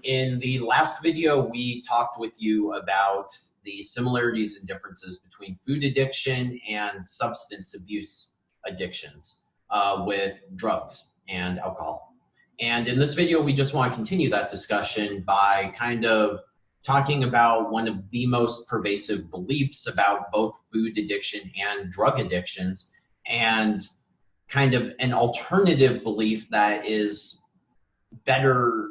In the last video, we talked with you about the similarities and differences between food addiction and substance abuse addictions with drugs and alcohol. And in this video, we just want to continue that discussion by kind of talking about one of the most pervasive beliefs about both food addiction and drug addictions, and kind of an alternative belief that is better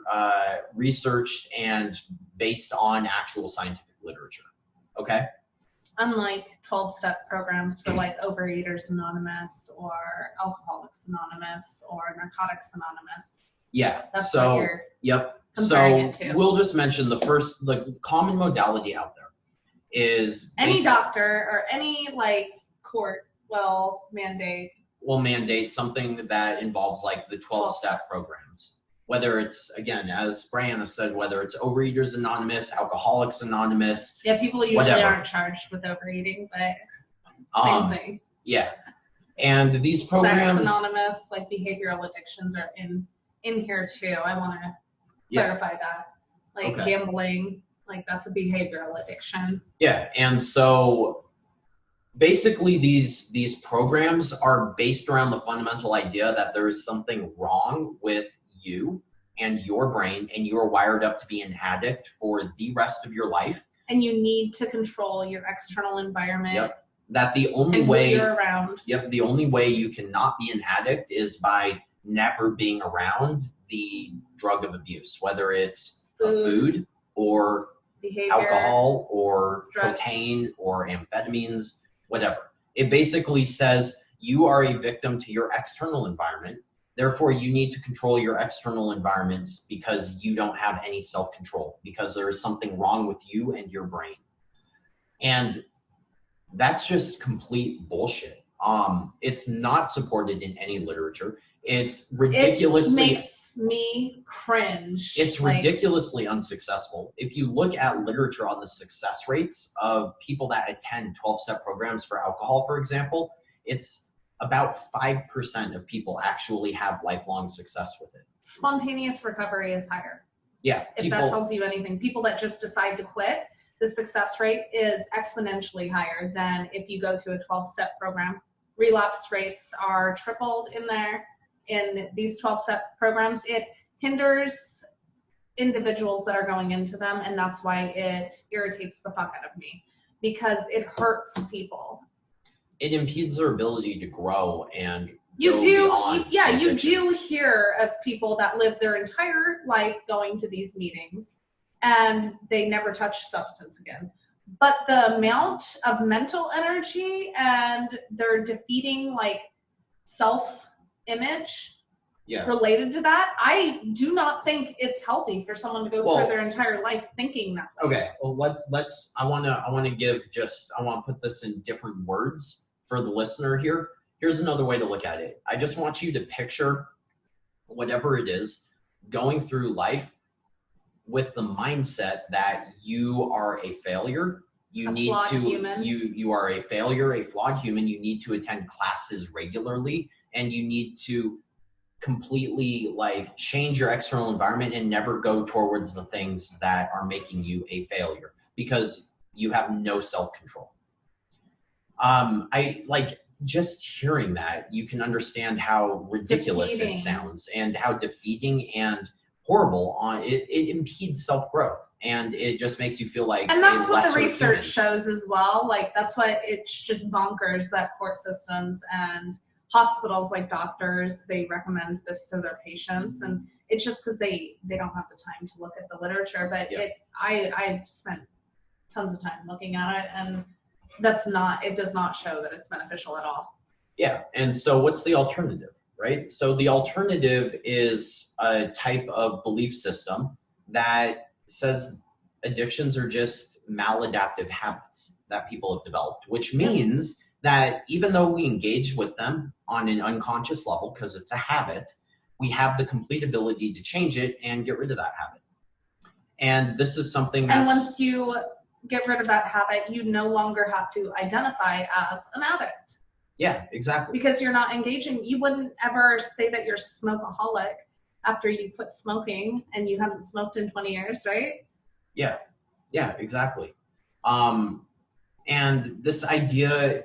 researched and based on actual scientific literature. Okay? Unlike 12-step programs for like Overeaters Anonymous or Alcoholics Anonymous or Narcotics Anonymous. Yeah. That's so what you're yep. comparing So it to. we'll just mention the common modality out there is any doctor or any like court will mandate something that involves like the 12-step programs. Whether it's, again, as Briana said, whether it's Overeaters Anonymous, Alcoholics Anonymous. Yeah, people usually whatever. aren't charged with overeating, but same thing. Yeah. And these programs. Sex Anonymous, like behavioral addictions are in here too. I want to clarify that. Like gambling, like that's a behavioral addiction. Yeah, and so basically these programs are based around the fundamental idea that there is something wrong with you and your brain, and you're wired up to be an addict for the rest of your life. And you need to control your external environment. Yep. That the only and way who you're around. Yep. The only way you cannot be an addict is by never being around the drug of abuse, whether it's food or behavior, alcohol or drugs, cocaine or amphetamines, whatever. It basically says you are a victim to your external environment. Therefore, you need to control your external environments because you don't have any self-control, because there is something wrong with you and your brain. And that's just complete bullshit. It's not supported in any literature. It's ridiculously... It makes me cringe. It's ridiculously unsuccessful. If you look at literature on the success rates of people that attend 12-step programs for alcohol, for example, it's about 5% of people actually have lifelong success with it. Spontaneous recovery is higher. Yeah. If that tells you anything. People that just decide to quit, the success rate is exponentially higher than if you go to a 12-step program. Relapse rates are tripled in these 12-step programs. It hinders individuals that are going into them, and that's why it irritates the fuck out of me, because it hurts people. It impedes their ability to grow and you do hear of people that live their entire life going to these meetings and they never touch substance again. But the amount of mental energy and they're defeating like self-image related to that, I do not think it's healthy for someone to go through their entire life thinking that way. Okay, well I want to put this in different words for the listener here. Here's another way to look at it. I just want you to picture whatever it is going through life with the mindset that you are a failure. You are a failure, a flawed human. You need to attend classes regularly, and you need to completely like change your external environment and never go towards the things that are making you a failure, because you have no self-control. I like just hearing that, you can understand how ridiculous it sounds and how defeating and horrible it impedes self-growth, and it just makes you feel like. And that's what the research shows as well. Like that's why it's just bonkers that court systems and hospitals, like doctors, they recommend this to their patients, and it's just because they don't have the time to look at the literature. But I spent tons of time looking at it, and it does not show that it's beneficial at all. Yeah, and so what's the alternative, right? So the alternative is a type of belief system that says addictions are just maladaptive habits that people have developed, which means that even though we engage with them on an unconscious level, because it's a habit, we have the complete ability to change it and get rid of that habit. And this is something that's... And once you get rid of that habit, you no longer have to identify as an addict. Yeah, exactly. Because you're not engaging. You wouldn't ever say that you're a smokeaholic after you quit smoking and you haven't smoked in 20 years, right? Yeah, exactly. And this idea,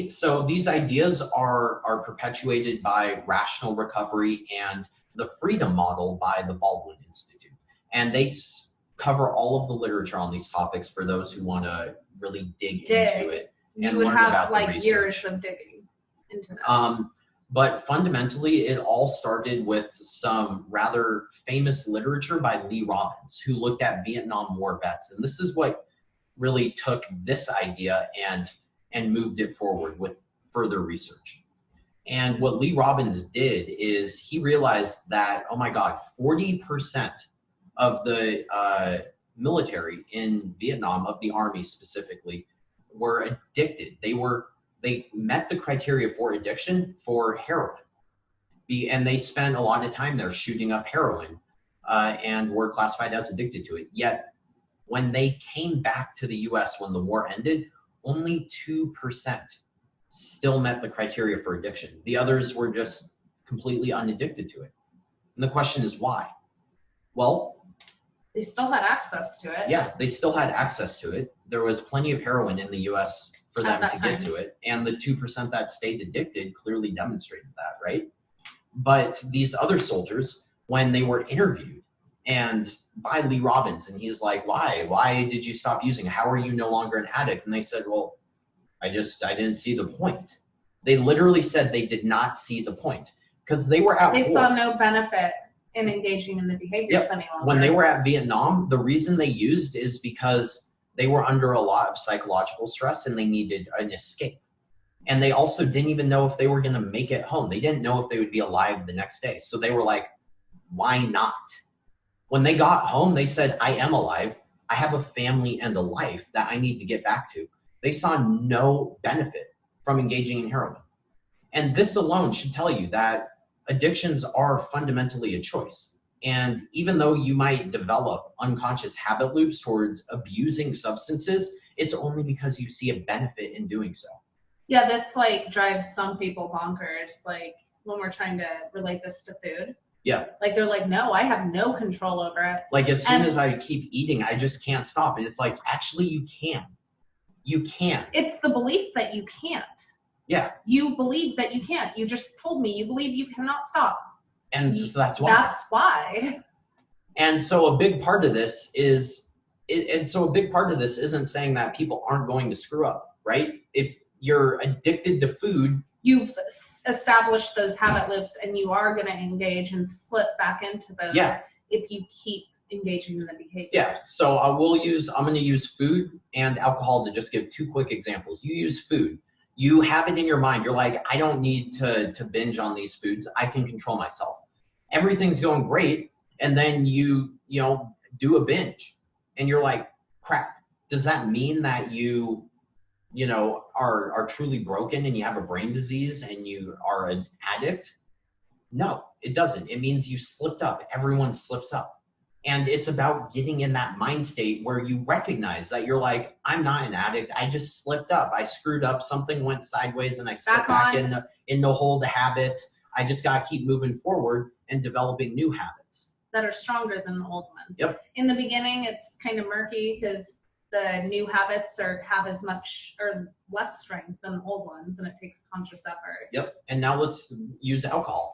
so these ideas are perpetuated by rational recovery and the freedom model by the Baldwin Institute. And they cover all of the literature on these topics for those who want to really dig into it. You and would learn have about like the research. years of digging into this. But fundamentally, it all started with some rather famous literature by Lee Robbins, who looked at Vietnam War vets. And this is what really took this idea and moved it forward with further research. And what Lee Robbins did is he realized that, oh my God, 40% of the military in Vietnam, of the Army specifically, were addicted. They met the criteria for addiction for heroin. And they spent a lot of time there shooting up heroin and were classified as addicted to it. Yet when they came back to the US when the war ended, only 2% still met the criteria for addiction. The others were just completely unaddicted to it. And the question is why? Well, they still had access to it. Yeah, they still had access to it. There was plenty of heroin in the US for them to get to it. And the 2% that stayed addicted clearly demonstrated that, right? But these other soldiers, when they were interviewed and by Lee Robbins, and he's like, why did you stop using? How are you no longer an addict? And they said, well, I didn't see the point. They literally said they did not see the point because they were at war. They saw no benefit in engaging in the behaviors any longer. When they were at Vietnam, the reason they used is because they were under a lot of psychological stress and they needed an escape. And they also didn't even know if they were going to make it home. They didn't know if they would be alive the next day. So they were like, why not? When they got home, they said, I am alive. I have a family and a life that I need to get back to. They saw no benefit from engaging in heroin. And this alone should tell you that addictions are fundamentally a choice. And even though you might develop unconscious habit loops towards abusing substances, it's only because you see a benefit in doing so. Yeah, this like drives some people bonkers, like when we're trying to relate this to food. Yeah. Like they're like, no, I have no control over it. Like as soon as I keep eating, I just can't stop. And it's like, actually, you can. You can. It's the belief that you can't. Yeah. You believe that you can't. You just told me you believe you cannot stop. And so that's why. That's why. And so a big part of this is, isn't saying that people aren't going to screw up, right? If you're addicted to food, you've established those habit loops and you are going to engage and slip back into those if you keep engaging in the behaviors. Yeah, so I'm going to use food and alcohol to just give two quick examples. You use food. You have it in your mind. You're like, I don't need to binge on these foods. I can control myself. Everything's going great. And then you do a binge and you're like, crap. Does that mean that you are truly broken and you have a brain disease and you are an addict? No, it doesn't. It means you slipped up. Everyone slips up. And it's about getting in that mind state where you recognize that you're like, I'm not an addict. I just slipped up. I screwed up. Something went sideways and I slipped back in the hole to habits. I just got to keep moving forward and developing new habits that are stronger than the old ones. Yep. In the beginning, it's kind of murky because the new habits have as much or less strength than the old ones, and it takes conscious effort. Yep. And now let's use alcohol.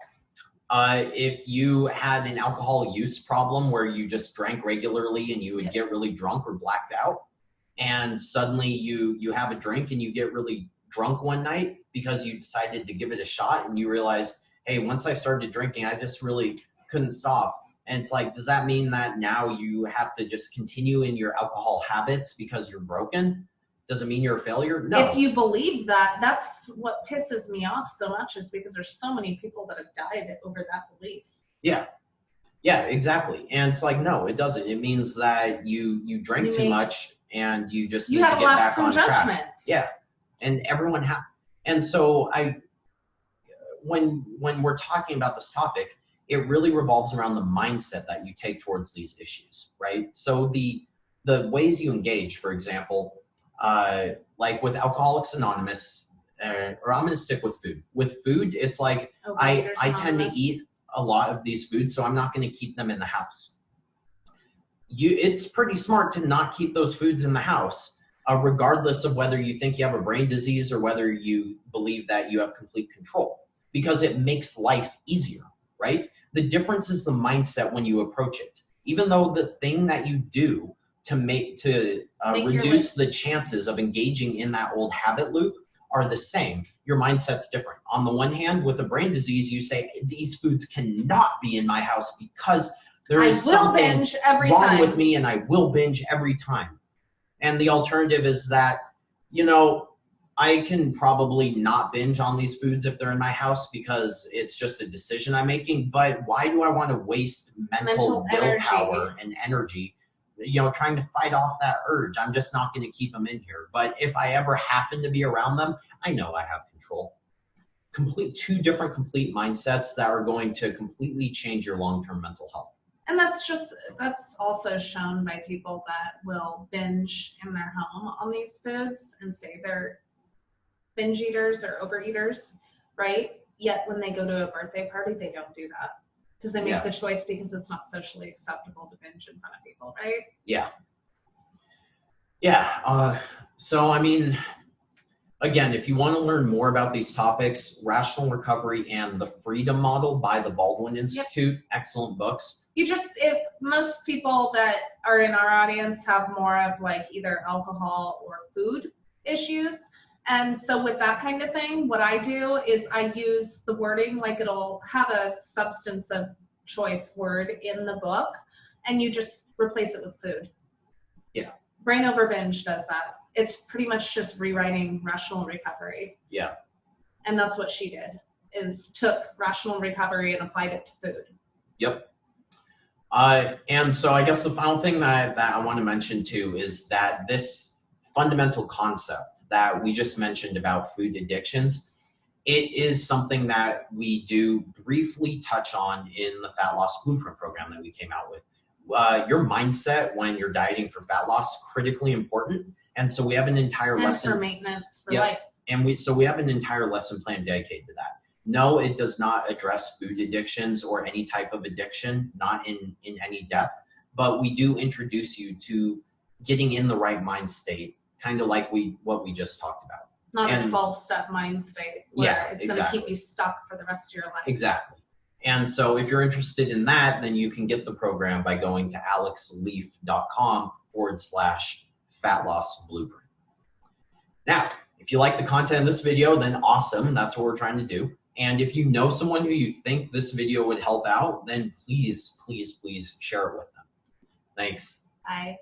If you had an alcohol use problem where you just drank regularly and you would get really drunk or blacked out, and suddenly you have a drink and you get really drunk one night because you decided to give it a shot and you realized, hey, once I started drinking, I just really couldn't stop. And it's like, does that mean that now you have to just continue in your alcohol habits because you're broken? Does it mean you're a failure? No. If you believe that, that's what pisses me off so much, is because there's so many people that have died over that belief. Yeah. Yeah, exactly. And it's like, no, it doesn't. It means that you drank too much and you just need to get back on track. Yeah. And everyone and so when we're talking about this topic, it really revolves around the mindset that you take towards these issues, right? So the ways you engage, for example, like with Alcoholics Anonymous, or I'm going to stick with food. With food, it's like I tend to eat a lot of these foods, so I'm not going to keep them in the house. It's pretty smart to not keep those foods in the house, regardless of whether you think you have a brain disease or whether you believe that you have complete control, because it makes life easier, right? The difference is the mindset when you approach it. Even though the thing that you do to reduce the chances of engaging in that old habit loop are the same, your mindset's different. On the one hand, with a brain disease, you say, these foods cannot be in my house because there is something wrong with me and I will binge every time. And the alternative is that, you know, I can probably not binge on these foods if they're in my house because it's just a decision I'm making, but why do I want to waste mental willpower and energy, you know, trying to fight off that urge? I'm just not going to keep them in here. But if I ever happen to be around them, I know I have control. Two different complete mindsets that are going to completely change your long-term mental health. And that's also shown by people that will binge in their home on these foods and say they're binge eaters or overeaters, right? Yet when they go to a birthday party, they don't do that because they make the choice because it's not socially acceptable to binge in front of people, right? Yeah. Yeah. So, I mean, again, if you want to learn more about these topics, Rational Recovery and The Freedom Model by the Baldwin Institute, excellent books. If most people that are in our audience have more of like either alcohol or food issues. And so with that kind of thing, what I do is I use the wording, like it'll have a substance of choice word in the book, and you just replace it with food. Yeah. Brain Over Binge does that. It's pretty much just rewriting Rational Recovery. Yeah. And that's what she did, is took Rational Recovery and applied it to food. Yep. And so I guess the final thing that I want to mention too is that this fundamental concept that we just mentioned about food addictions, it is something that we do briefly touch on in the Fat Loss Blueprint program that we came out with. Your mindset when you're dieting for fat loss, critically important. And so we have an entire lesson. And for maintenance for life. And we have an entire lesson plan dedicated to that. No, it does not address food addictions or any type of addiction, not in any depth, but we do introduce you to getting in the right mind state, kind of like what we just talked about. Not a 12-step mind state where it's going to keep you stuck for the rest of your life. Exactly. And so if you're interested in that, then you can get the program by going to alexleaf.com/fat loss blueprint. Now, if you like the content of this video, then awesome. That's what we're trying to do. And if you know someone who you think this video would help out, then please, please, please share it with them. Thanks. Bye.